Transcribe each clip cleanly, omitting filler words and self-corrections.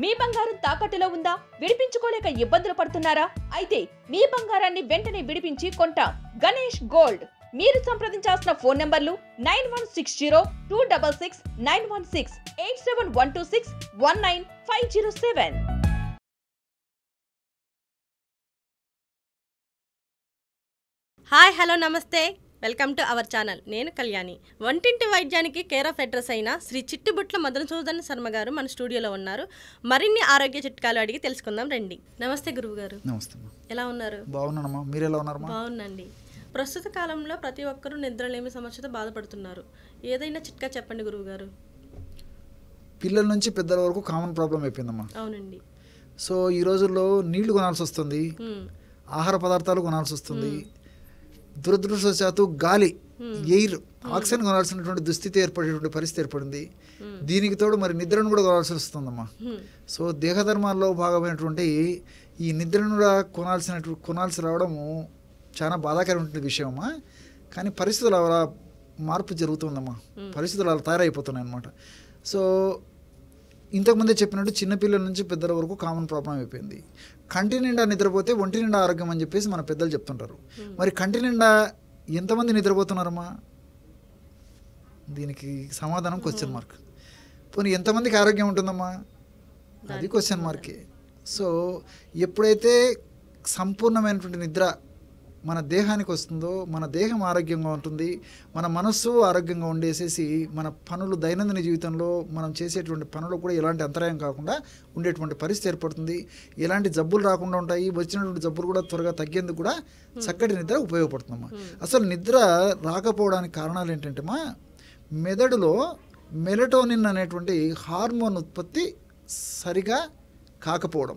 మీ బంగారం తాకట్టులో ఉందా? విడిపించుకోలేక ఇబ్బందులు పడుతున్నారా? అయితే మీ బంగారాన్ని వెంటనే విడిపించి కొంటాం. గణేష్ గోల్డ్. మీరు సంప్రదించాల్సిన ఫోన్ నంబర్లు 9160-266-916, 8712619507. హాయ్, హలో, నమస్తే. Welcome to our channel. నేను కళ్యాణి. వంటింటి వైద్యానికి కేర్ ఆఫ్ అడ్రస్ అయిన శ్రీ చిట్టిబుట్ల మదనసూదన్ శర్మ గారు మన స్టూడియోలో ఉన్నారు. మరిన్ని ఆరోగ్య చిట్కాలు అడిగి తెలుసుకుందాం రండి. నమస్తే గురువు గారు. నమస్తే. ఎలా ఉన్నారు? బాగున్నానమ్మా, మీరు ఎలా ఉన్నారమ్మా? బాగుందండి. ప్రస్తుత కాలంలో ప్రతి ఒక్కరూ నిద్రలేమి సమస్యతో బాధపడుతున్నారు. ఏదైనా చిట్కా చెప్పండి గురువు గారు. పిల్లల నుంచి పెద్దల వరకు కామన్ ప్రాబ్లం అయిపోయిందమ్మా. అవునండి. సో ఈ రోజుల్లో నీళ్లు కొనాల్సి వస్తుంది, ఆహార పదార్థాలు కొనాల్సి వస్తుంది, దురదృష్టవశాత్తు గాలి, ఎయిర్, ఆక్సిజన్ కొనాల్సినటువంటి దుస్థితి ఏర్పడేటువంటి పరిస్థితి ఏర్పడింది. దీనికి తోడు మరి నిద్రను కూడా కొనాల్సి వస్తుందమ్మా. సో దేహధర్మాల్లో భాగమైనటువంటి ఈ నిద్రను కూడా కొనాల్సి రావడము చాలా బాధాకరమైన విషయం అమ్మా. కానీ పరిస్థితులు అలా మార్పు జరుగుతుందమ్మా, పరిస్థితులు అలా తయారైపోతున్నాయి అన్నమాట. సో ఇంతకుముందే చెప్పినట్టు చిన్నపిల్లల నుంచి పెద్దల వరకు కామన్ ప్రాబ్లం అయిపోయింది. కంటి నిండా నిద్రపోతే ఒంటి నిండా ఆరోగ్యం అని చెప్పేసి మన పెద్దలు చెప్తుంటారు. మరి కంటి నిండా ఎంతమంది నిద్రపోతున్నారమ్మా? దీనికి సమాధానం క్వశ్చన్ మార్క్. పోనీ ఎంతమందికి ఆరోగ్యం ఉంటుందమ్మా? అది క్వశ్చన్ మార్కే. సో ఎప్పుడైతే సంపూర్ణమైనటువంటి నిద్ర మన దేహానికి వస్తుందో మన దేహం ఆరోగ్యంగా ఉంటుంది, మన మనస్సు ఆరోగ్యంగా ఉండేసేసి మన పనులు దైనందిన జీవితంలో మనం చేసేటువంటి పనులు కూడా ఎలాంటి అంతరాయం కాకుండా ఉండేటువంటి పరిస్థితి ఏర్పడుతుంది. ఎలాంటి జబ్బులు రాకుండా ఉంటాయి, వచ్చినటువంటి జబ్బులు కూడా త్వరగా తగ్గేందుకు కూడా చక్కటి నిద్ర ఉపయోగపడుతుందమ్మా. అసలు నిద్ర రాకపోవడానికి కారణాలు ఏంటంటేమా, మెదడులో మెలటోనిన్ అనేటువంటి హార్మోన్ ఉత్పత్తి సరిగా కాకపోవడం,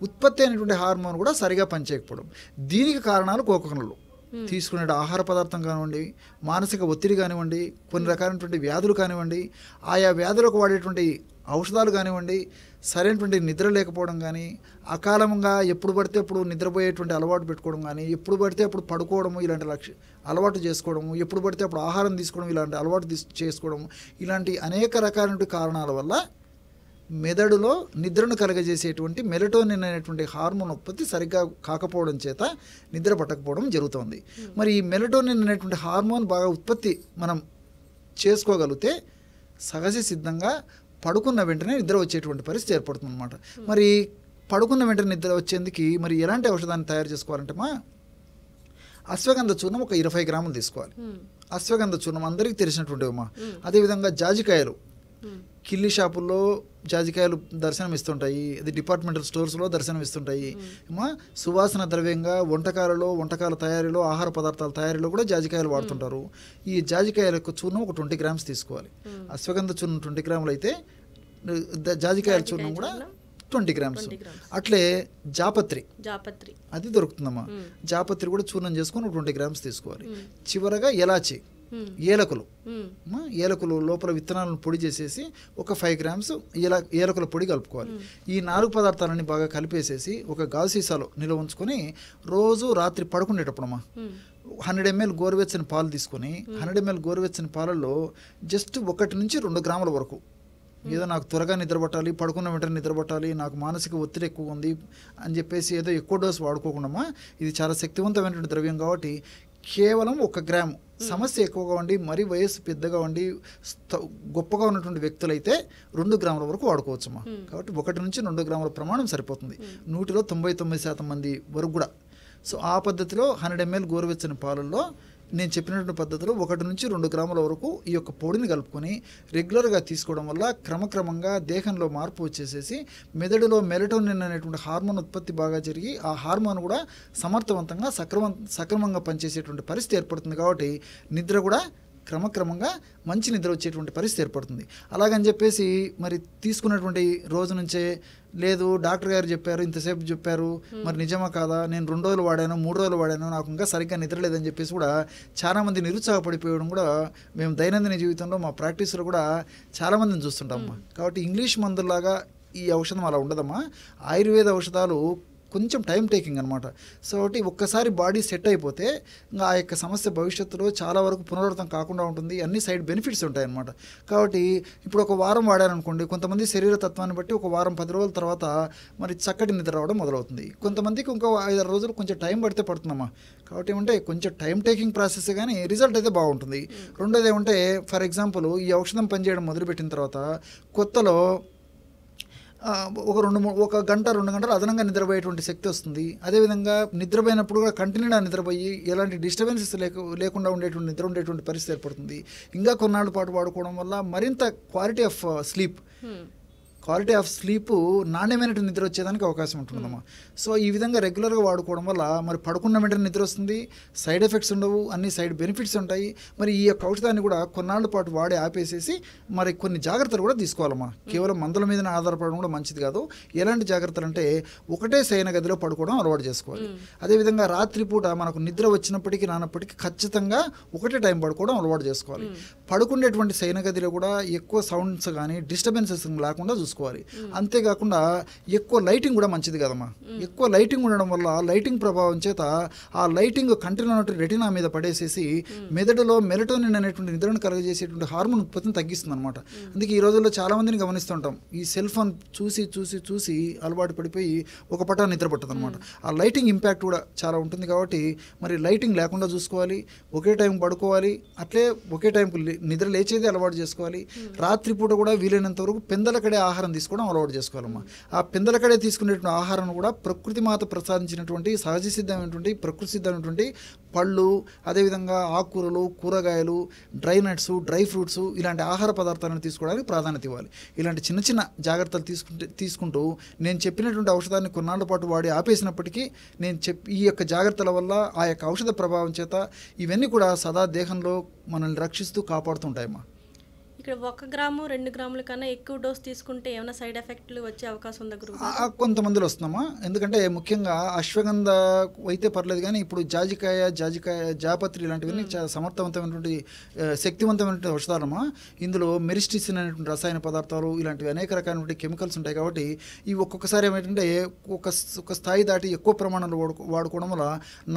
ఉత్పత్తి అయినటువంటి హార్మోన్ కూడా సరిగా పనిచేయకపోవడం. దీనికి కారణాలు కోకొనలు తీసుకునే ఆహార పదార్థం కానివ్వండి, మానసిక ఒత్తిడి కానివ్వండి, కొన్ని రకాలైనటువంటి వ్యాధులు కానివ్వండి, ఆయా వ్యాధులకు వాడేటువంటి ఔషధాలు కానివ్వండి, సరైనటువంటి నిద్ర లేకపోవడం కానీ, అకాలంగా ఎప్పుడు పడితే అప్పుడు నిద్రపోయేటువంటి అలవాటు పెట్టుకోవడం కానీ, ఎప్పుడు పడితే అప్పుడు పడుకోవడము ఇలాంటి అలవాటు చేసుకోవడము, ఎప్పుడు పడితే అప్పుడు ఆహారం తీసుకోవడం ఇలాంటి అలవాటు చేసుకోవడము, ఇలాంటి అనేక రకాలైన కారణాల వల్ల మెదడులో నిద్రను కలగజేసేటువంటి మెలటోనిన్ అనేటువంటి హార్మోన్ ఉత్పత్తి సరిగ్గా కాకపోవడం చేత నిద్ర పట్టకపోవడం జరుగుతుంది. మరి ఈ మెలటోనిన్ అనేటువంటి హార్మోన్ బాగా ఉత్పత్తి మనం చేసుకోగలిగితే సహజ సిద్ధంగా పడుకున్న వెంటనే నిద్ర వచ్చేటువంటి పరిస్థితి ఏర్పడుతుంది అన్నమాట. మరి పడుకున్న వెంటనే నిద్ర వచ్చేందుకు మరి ఎలాంటి ఔషధాన్ని తయారు చేసుకోవాలంటే అశ్వగంధ చూర్ణం ఒక 20 గ్రాములు తీసుకోవాలి. అశ్వగంధ చూర్ణం అందరికీ తెలిసినటువంటివమ్మా. అదేవిధంగా జాజికాయలు, కిల్లి షాపుల్లో జాజికాయలు దర్శనం ఇస్తుంటాయి, అది డిపార్ట్మెంటల్ స్టోర్స్లో దర్శనం ఇస్తుంటాయి. సువాసన ద్రవ్యంగా వంటకాల తయారీలో, ఆహార పదార్థాల తయారీలో కూడా జాజికాయలు వాడుతుంటారు. ఈ జాజికాయల యొక్క చూర్ణం ఒక 20 గ్రామ్స్ తీసుకోవాలి. అశ్వగంధ చూర్ణం 20 గ్రాములు అయితే జాజికాయల చూర్ణం కూడా 20 గ్రామ్స్. అట్లే జాపత్రి అది దొరుకుతుందమ్మా. జాపత్రి కూడా చూర్ణం చేసుకొని 20 గ్రామ్స్ తీసుకోవాలి. చివరగా ఎలాచి, ఏలకులు లోపల విత్తనాలను పొడి చేసేసి ఒక 5 గ్రామ్స్ ఏలకుల పొడి కలుపుకోవాలి. ఈ 4 పదార్థాలని బాగా కలిపేసేసి ఒక గాజు సీసాలో నిల్వ ఉంచుకొని రోజు రాత్రి పడుకునేటప్పుడమ్మా 100 ml గోరువెచ్చని పాలు తీసుకొని 100 ml గోరువెచ్చని పాలల్లో జస్ట్ 1 నుంచి 2 గ్రాముల వరకు, ఏదో నాకు త్వరగా నిద్రపట్టాలి, పడుకున్న వెంటనే నిద్రపట్టాలి, నాకు మానసిక ఒత్తిడి ఎక్కువ ఉంది అని చెప్పేసి ఏదో ఎక్కువ డోసు వాడుకోకుండా, ఇది చాలా శక్తివంతమైనటువంటి ద్రవ్యం కాబట్టి కేవలం 1 గ్రాము, సమస్య ఎక్కువగా ఉండి మరీ వయస్సు పెద్దగా ఉండి గొప్పగా ఉన్నటువంటి వ్యక్తులైతే 2 గ్రాముల వరకు వాడుకోవచ్చమ్మా. కాబట్టి 1 నుంచి 2 గ్రాముల ప్రమాణం సరిపోతుంది 100లో 99% మంది వరకు కూడా. సో ఆ పద్ధతిలో 100 ml గోరువెచ్చని పాలల్లో నేను చెప్పినటువంటి పద్ధతిలో 1 నుంచి 2 గ్రాముల వరకు ఈ యొక్క పొడిని కలుపుకొని రెగ్యులర్గా తీసుకోవడం వల్ల క్రమక్రమంగా దేహంలో మార్పు వచ్చేసేసి మెదడులో మెలటోనిన్ అనేటువంటి హార్మోన్ ఉత్పత్తి బాగా జరిగి ఆ హార్మోన్ కూడా సమర్థవంతంగా సక్రమంగా పనిచేసేటువంటి పరిస్థితి ఏర్పడుతుంది. కాబట్టి నిద్ర కూడా క్రమక్రమంగా మంచి నిద్ర వచ్చేటువంటి పరిస్థితి ఏర్పడుతుంది. అలాగని చెప్పేసి మరి తీసుకున్నటువంటి రోజు నుంచే లేదు డాక్టర్ గారు చెప్పారు, ఇంతసేపు చెప్పారు, మరి నిజమా కాదా, నేను 2 రోజులు వాడాను 3 రోజులు వాడాను, నాకు ఇంకా సరిగ్గా నిద్ర లేదని చెప్పేసి కూడా చాలామంది నిరుత్సాహపడిపోవడం కూడా మేము దైనందిన జీవితంలో మా ప్రాక్టీస్లో కూడా చాలామందిని చూస్తుంటామమ్మా. కాబట్టి ఇంగ్లీష్ మందులాగా ఈ ఔషధం అలా ఉండదమ్మా. ఆయుర్వేద ఔషధాలు కొంచెం టైం టేకింగ్ అనమాట. సో ఒకటి ఒక్కసారి బాడీ సెట్ అయిపోతే ఇంకా ఆ యొక్క సమస్య భవిష్యత్తులో చాలా వరకు పునరావృతం కాకుండా ఉంటుంది. అన్ని సైడ్ బెనిఫిట్స్ ఉంటాయి అన్నమాట. కాబట్టి ఇప్పుడు ఒక వారం వాడారనుకోండి, కొంతమంది శరీర తత్వాన్ని బట్టి ఒక వారం 10 రోజుల తర్వాత మరి చక్కటి నిద్ర రావడం మొదలవుతుంది. కొంతమందికి ఇంకో 5-6 రోజులు కొంచెం టైం పడితే పడుతుందమ్మా. కాబట్టి ఏమంటే కొంచెం టైం టేకింగ్ ప్రాసెస్ కానీ రిజల్ట్ అయితే బాగుంటుంది. రెండోది ఏమంటే ఫర్ ఎగ్జాంపుల్ ఈ ఔషధం పనిచేయడం మొదలుపెట్టిన తర్వాత కొత్తలో ఒక గంట 2 గంటలు అదనంగా నిద్రపోయేటువంటి శక్తి వస్తుంది. అదేవిధంగా నిద్రపోయినప్పుడు కూడా కంటిన్యూగా నిద్రపోయి ఎలాంటి డిస్టర్బెన్సెస్ లేకుండా ఉండేటువంటి పరిస్థితి ఏర్పడుతుంది. ఇంకా కొన్నాళ్ళ పాటు వాడుకోవడం వల్ల మరింత క్వాలిటీ ఆఫ్ స్లీప్ నాణ్యమైనటువంటి నిద్ర వచ్చేదానికి అవకాశం ఉంటుందమ్మా. సో ఈ విధంగా రెగ్యులర్గా వాడుకోవడం వల్ల మరి పడుకున్న వెంటనే నిద్ర వస్తుంది, సైడ్ ఎఫెక్ట్స్ ఉండవు, అన్ని సైడ్ బెనిఫిట్స్ ఉంటాయి. మరి ఈ యొక్క ఔషధాన్ని కూడా కొన్నాళ్ళ పాటు వాడి ఆపేసేసి మరి కొన్ని జాగ్రత్తలు కూడా తీసుకోవాలమ్మా. కేవలం మందుల మీదనే ఆధారపడడం కూడా మంచిది కాదు. ఎలాంటి జాగ్రత్తలు అంటే ఒకటే శయన గదిలో పడుకోవడం అలవాటు చేసుకోవాలి. అదేవిధంగా రాత్రిపూట మనకు నిద్ర వచ్చినప్పటికీ రానప్పటికీ ఖచ్చితంగా ఒకటే టైం పడుకోవడం అలవాటు చేసుకోవాలి. పడుకునేటువంటి శయన గదిలో కూడా ఎక్కువ సౌండ్స్ కానీ డిస్టర్బెన్సెస్ లేకుండా చూసుకోవాలి. అంతేకాకుండా ఎక్కువ లైటింగ్ కూడా మంచిది కదమ్మా. ఎక్కువ లైటింగ్ ఉండడం వల్ల లైటింగ్ ప్రభావం చేత ఆ లైటింగ్ కంటిలో ఉన్నటువంటి రెటినా మీద పడేసేసి మెదడులో మెలటోనిన్ అనేటువంటి నిద్రను కలుగజేసేటువంటి హార్మోన్ ఉత్పత్తిని తగ్గిస్తుంది అనమాట. అందుకే ఈ రోజుల్లో చాలా మందిని గమనిస్తుంటాం, ఈ సెల్ ఫోన్ చూసి అలవాటు పడిపోయి ఒక పటా నిద్ర పట్టదు అనమాట. ఆ లైటింగ్ ఇంపాక్ట్ కూడా చాలా ఉంటుంది. కాబట్టి మరి లైటింగ్ లేకుండా చూసుకోవాలి, ఒకే టైం పడుకోవాలి, అట్లే ఒకే టైంకు నిద్ర లేచేది అలవాటు చేసుకోవాలి. రాత్రిపూట కూడా వీలైనంత వరకు పెందలకడే ఆహారం తీసుకోవడం అలవాటు చేసుకోవాలమ్మా. ఆ పెందలకడే తీసుకునేటువంటి ఆహారం కూడా ప్రకృతి మాత ప్రసాదించినటువంటి సహజ సిద్ధమైనటువంటి ప్రకృతి సిద్ధమైనటువంటి పళ్ళు, అదేవిధంగా ఆకుకూరలు, కూరగాయలు, డ్రై నట్స్, డ్రై ఫ్రూట్స్ ఇలాంటి ఆహార పదార్థాలను తీసుకోవడానికి ప్రాధాన్యత ఇవ్వాలి. ఇలాంటి చిన్న చిన్న జాగ్రత్తలు తీసుకుంటూ నేను చెప్పినటువంటి ఔషధాన్ని కొన్నాళ్ళ పాటు వాడి ఆపేసినప్పటికీ ఈ యొక్క జాగ్రత్తల వల్ల ఆ యొక్క ఔషధ ప్రభావం చేత ఇవన్నీ కూడా సదా దేహంలో మనల్ని రక్షిస్తూ కాపాడుతుంటాయమ్మా. ఇక్కడ 1 గ్రాము 2 గ్రాముల కన్నా ఎక్కువ డోస్ తీసుకుంటే ఏమైనా సైడ్ ఎఫెక్ట్లు వచ్చే అవకాశం ఉందా గురువు? కొంతమందిలో వస్తున్నామా. ఎందుకంటే ముఖ్యంగా అశ్వగంధ అయితే పర్లేదు, కానీ ఇప్పుడు జాపత్రి ఇలాంటివన్నీ చాలా సమర్థవంతమైనటువంటి శక్తివంతమైనటువంటి ఔషధాలమ్మా. ఇందులో మెరిస్టిసిన్ అనేటువంటి రసాయన పదార్థాలు ఇలాంటివి అనేక రకాలైనటువంటి కెమికల్స్ ఉంటాయి. కాబట్టి ఇవి ఒక్కొక్కసారి ఏమిటంటే ఒక స్థాయి దాటి ఎక్కువ ప్రమాణంలో వాడుకోవడం వల్ల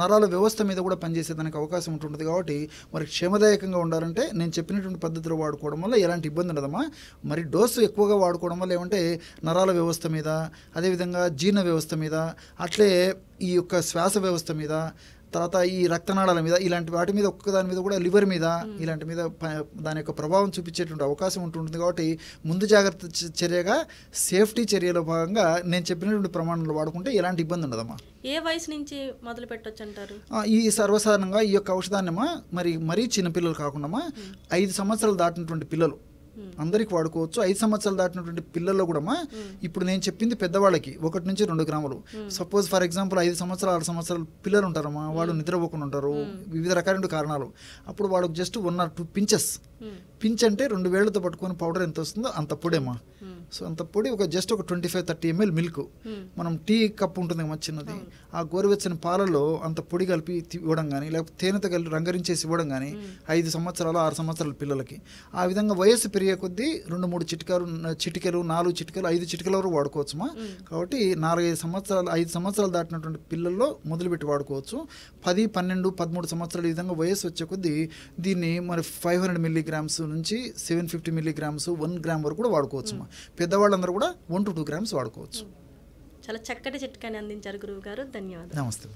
నరాల వ్యవస్థ మీద కూడా పనిచేసేదానికి అవకాశం ఉంటుంది. కాబట్టి మరి క్షేమదాయకంగా ఉండాలంటే నేను చెప్పినటువంటి పద్ధతిలో వాడుకోవడం వల్ల ఎలాంటి ఇబ్బంది ఉండదమ్మా. మరి డోసు ఎక్కువగా వాడుకోవడం వల్ల ఏమంటే నరాల వ్యవస్థ మీద, అదేవిధంగా జీర్ణ వ్యవస్థ మీద, అట్లే ఈ యొక్క శ్వాస వ్యవస్థ మీద, తర్వాత ఈ రక్తనాళాల మీద, ఇలాంటి వాటి మీద ఒక్కదాని మీద కూడా లివర్ మీద ఇలాంటి మీద దాని యొక్క ప్రభావం చూపించేటువంటి అవకాశం ఉంటుంది. కాబట్టి ముందు జాగ్రత్త చర్యగా సేఫ్టీ చర్యలో భాగంగా నేను చెప్పినటువంటి ప్రమాణంలో వాడుకుంటే ఎలాంటి ఇబ్బంది ఉండదమ్మా. ఏ వయసు నుంచి మొదలు పెట్టొచ్చు అంటారు? ఈ సర్వసాధారణంగా ఈ యొక్క ఔషధాన్నమ్మా మరీ చిన్నపిల్లలు కాకుండా 5 సంవత్సరాలు దాటినటువంటి పిల్లలు అందరికి వాడుకోవచ్చు. 5 సంవత్సరాలు దాటినటువంటి పిల్లల్లో కూడా ఇప్పుడు నేను చెప్పింది పెద్దవాళ్ళకి 1 నుంచి 2 గ్రాములు. సపోజ్ ఫర్ ఎగ్జాంపుల్ 5 సంవత్సరాలు 6 సంవత్సరాల పిల్లలు ఉంటారమ్మా, వాళ్ళు నిద్రపోకుండా ఉంటారు వివిధ రకాలైన కారణాలు. అప్పుడు వాళ్ళకి జస్ట్ 1 or 2 పించెస్, పించ్ అంటే 2 వేళ్లతో పట్టుకొని పౌడర్ ఎంత వస్తుందో అంత పొడేమా. సో అంత పొడి జస్ట్ ఒక 25-30 ml మిల్క్, మనం టీ కప్ ఉంటుంది కదా చిన్నది, ఆ గోరువెచ్చని పాలలో అంత పొడి కలిపి ఇవ్వడం కానీ, లేకపోతే తేనెతో కలిపి రంగరించేసి ఇవ్వడం కానీ 5 సంవత్సరాలు 6 సంవత్సరాల పిల్లలకి. ఆ విధంగా వయస్సు పెరిగే కొద్దీ 2-3 చిటికెలు 4 చిటికెలు 5 చిటికెల వరకు వాడుకోవచ్చుమా. కాబట్టి 4-5 సంవత్సరాలు 5 సంవత్సరాలు దాటినటువంటి పిల్లల్లో మొదలుపెట్టి వాడుకోవచ్చు. 10, 12, 13 సంవత్సరాలు ఈ విధంగా వయస్సు వచ్చే కొద్దీ దీన్ని మరి 500 మిల్లీగ్రామ్స్ నుంచి 750 మిల్లీగ్రామ్స్ 1 గ్రామ్ వరకు కూడా వాడుకోవచ్చుమా. పెద్దవాళ్ళందరూ కూడా 1 to 2 grams వాడుకోవచ్చు. చాలా చక్కటి చిట్కాని అందించారు గురువు గారు. ధన్యవాదాలు. నమస్తే.